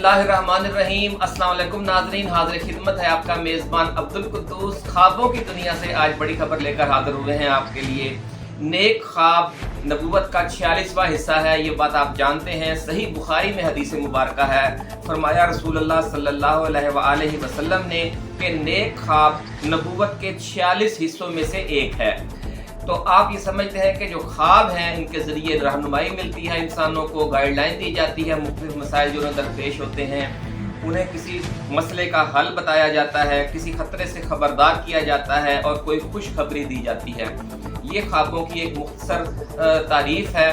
बिस्मिल्लाहिर्रहमानिर्रहीम। अस्सलाम वालेकुम नाज़रीन, हाज़िर खिदमत है आपका मेज़बान अब्दुल कुद्दूस। ख्वाबों की दुनिया से आज बड़ी खबर लेकर हाजिर हुए हैं आपके लिए। नेक ख्वाब नबूवत का 46वां हिस्सा है, ये बात आप जानते हैं। सही बुखारी में हदीस मुबारका है, फरमाया रसूलुल्लाह सल्लल्लाहु अलैहि वसल्लम ने कि नेक ख्वाब नबूवत के 46 हिस्सों में से एक है। तो आप ये समझते हैं कि जो ख्वाब हैं इनके ज़रिए रहनुमाई मिलती है, इंसानों को गाइडलाइन दी जाती है, मुख्तलिफ मसाइल जो दरपेश होते हैं उन्हें किसी मसले का हल बताया जाता है, किसी खतरे से खबरदार किया जाता है और कोई खुशखबरी दी जाती है। ये ख्वाबों की एक मुख्तसर तारीफ़ है।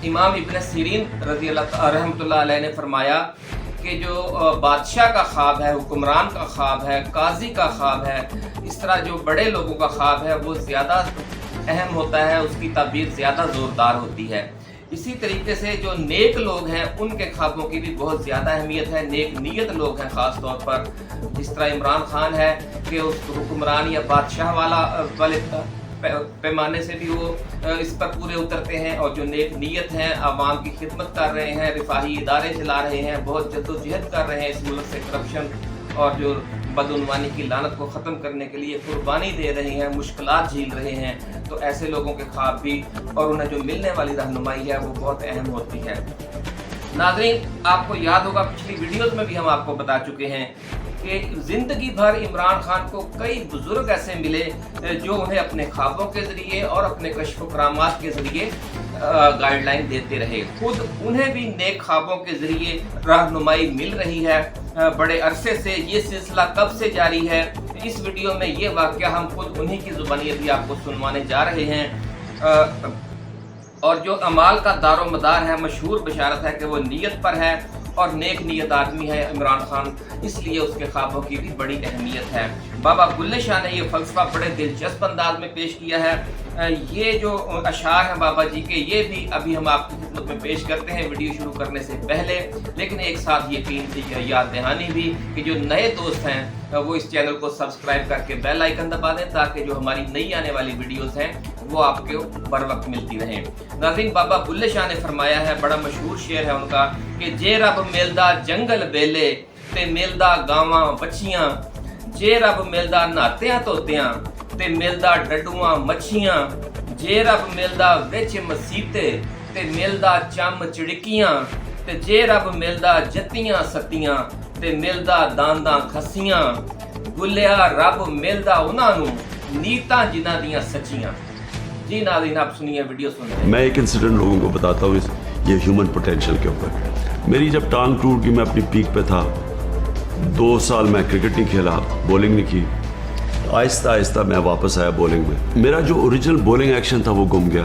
इमाम इब्न सीरीन रहमतुल्लाह अलैह ने फरमाया कि जो बादशाह का ख्वाब है, हुक्मरान का ख्वाब है, काजी का ख्वाब है, इस तरह जो बड़े लोगों का ख्वाब है वो ज़्यादा अहम होता है, उसकी ताबीर ज़्यादा ज़ोरदार होती है। इसी तरीके से जो नेक लोग हैं उनके ख्वाबों की भी बहुत ज़्यादा अहमियत है। नेक नीयत लोग हैं ख़ास तौर पर, जिस तरह इमरान खान है कि उस हुक्मरान या बादशाह वाले पैमाने से भी वो इस पर पूरे उतरते हैं, और जो नेक नीयत हैं, आवाम की खिदमत कर रहे हैं, रिफाही इदारे चला रहे हैं, बहुत जद्दोजहद कर रहे हैं इस मुल्क से करप्शन और जो बदउनवानी की लानत को ख़त्म करने के लिए कुर्बानी दे रहे हैं, मुश्किलात झेल रहे हैं। तो ऐसे लोगों के ख्वाब भी और उन्हें जो मिलने वाली रहनुमाई है वो बहुत अहम होती है। नाज़रीन, आपको याद होगा पिछली वीडियोज़ में भी हम आपको बता चुके हैं कि ज़िंदगी भर इमरान खान को कई बुजुर्ग ऐसे मिले जो उन्हें अपने ख्वाबों के ज़रिए और अपने कश्फ करामात के ज़रिए गाइडलाइन देते रहे। खुद उन्हें भी नेक ख्वाबों के ज़रिए रहनुमाई मिल रही है बड़े अरसे से। ये सिलसिला कब से जारी है, इस वीडियो में ये वाक़या हम खुद उन्हीं की ज़ुबानी भी आपको सुनवाने जा रहे हैं। और जो अमाल का दारो मदार है, मशहूर बशारत है कि वो नीयत पर है और नेक नीयत आदमी है इमरान खान, इसलिए उसके ख्वाबों की भी बड़ी अहमियत है। बाबा बुल्ले शाह ने ये फ़लसफ़ा बड़े दिलचस्प अंदाज में पेश किया है। ये जो अशार हैं बाबा जी के, ये भी अभी हम आपकी खिदमत में पेश करते हैं वीडियो शुरू करने से पहले। लेकिन एक साथ यकीन से याद दहानी भी कि जो नए दोस्त हैं वो इस चैनल को सब्सक्राइब करके बेल आइकन दबा दें, ताकि जो हमारी नई आने वाली वीडियोस हैं वो आपको बर वक्त मिलती रहें। नाज़रीन, बाबा बुल्ले शाह ने फरमाया है, बड़ा मशहूर शेर है उनका, कि जे रब मिलदा जंगल बेले ते मिलदा गावां बच्चियां, जे रब मिलदा नहातियां धोतियां ते मिलदा डडूआं मच्छियां, जे रब मिलदा विच मसीते ते मिलदा चम चिड़कियां, ते जे रब मिलदा जत्तियां सत्तियां ते मिलदा दांदां खस्सियां, गुलिया रब मिलदा उन्हां नूं नीतां जिन्हां दियां सच्चियां। जी नाज़रीन, आप सुनिए, वीडियो सुनिए। मैं एक इंसिडेंट लोगों को बताता हूँ ये ह्यूमन पोटेंशियल के ऊपर। मेरी जब टांग टूट गई, मैं अपनी पीक पे था, 2 साल मैं क्रिकेट नहीं खेला, बॉलिंग नहीं की। आहिस्ता आहिस्ता मैं वापस आया बॉलिंग में। मेरा जो ओरिजिनल बॉलिंग एक्शन था वो गुम गया,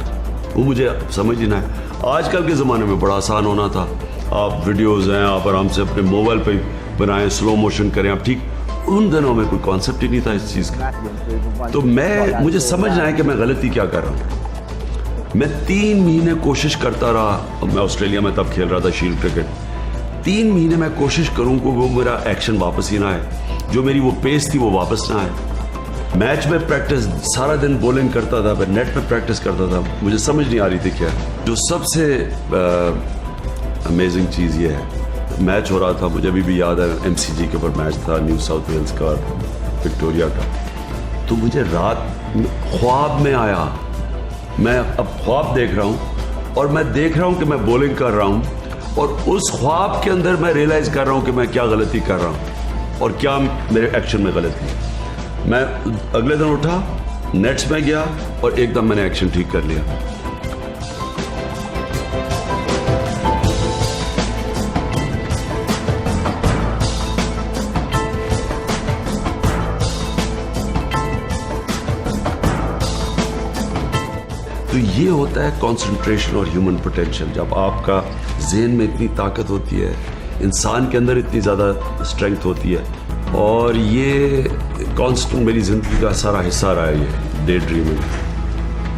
वो मुझे समझ ही ना है। आजकल के ज़माने में बड़ा आसान होना था, आप वीडियोज़ हैं, आप आराम से अपने मोबाइल पे बनाएं, स्लो मोशन करें आप, ठीक। उन दिनों में कोई कॉन्सेप्ट ही नहीं था इस चीज़ का। तो मुझे समझना है कि मैं गलती क्या कर रहा हूँ। मैं 3 महीने कोशिश करता रहा, मैं ऑस्ट्रेलिया में तब खेल रहा था शील्ड क्रिकेट। 3 महीने मैं कोशिश करूँ कि वो मेरा एक्शन वापस ही ना आए, जो मेरी वो पेस थी वो वापस ना आए। मैच में प्रैक्टिस सारा दिन बॉलिंग करता था, मैं नेट में प्रैक्टिस करता था, मुझे समझ नहीं आ रही थी क्या। जो सबसे अमेजिंग चीज़ ये है, मैच हो रहा था, मुझे अभी भी याद है, MCG के ऊपर मैच था, न्यू साउथ वेल्स का, विक्टोरिया का। तो मुझे रात ख्वाब में आया, मैं अब ख्वाब देख रहा हूँ और मैं देख रहा हूँ कि मैं बॉलिंग कर रहा हूँ, और उस ख्वाब के अंदर मैं रियलाइज़ कर रहा हूँ कि मैं क्या गलती कर रहा हूँ और क्या मेरे एक्शन में गलती। मैं अगले दिन उठा, नेट्स में गया और एकदम मैंने एक्शन ठीक कर लिया। तो ये होता है कंसंट्रेशन और ह्यूमन पोटेंशियल। जब आपका ज़हन में इतनी ताकत होती है, इंसान के अंदर इतनी ज़्यादा स्ट्रेंथ होती है, और ये कांस्टेंट मेरी ज़िंदगी का सारा हिस्सा रहा है। ये डे ड्रीमिंग,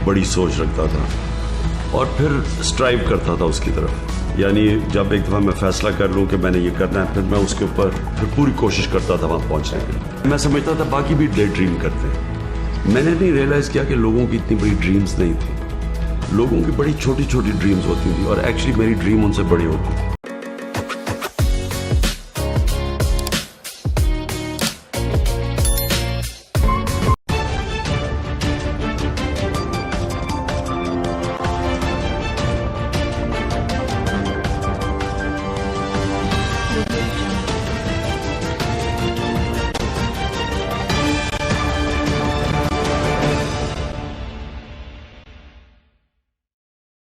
बड़ी सोच रखता था और फिर स्ट्राइव करता था उसकी तरफ। यानी जब एक दफ़ा मैं फ़ैसला कर लूँ कि मैंने ये करना है, फिर मैं उसके ऊपर फिर पूरी कोशिश करता था वहाँ पहुँचने की। मैं समझता था बाकी भी डे ड्रीम करते हैं। मैंने नहीं रियलाइज़ किया कि लोगों की इतनी बड़ी ड्रीम्स नहीं थी। लोगों की बड़ी छोटी छोटी ड्रीम्स होती थी, और एक्चुअली मेरी ड्रीम उनसे बड़ी होती थी।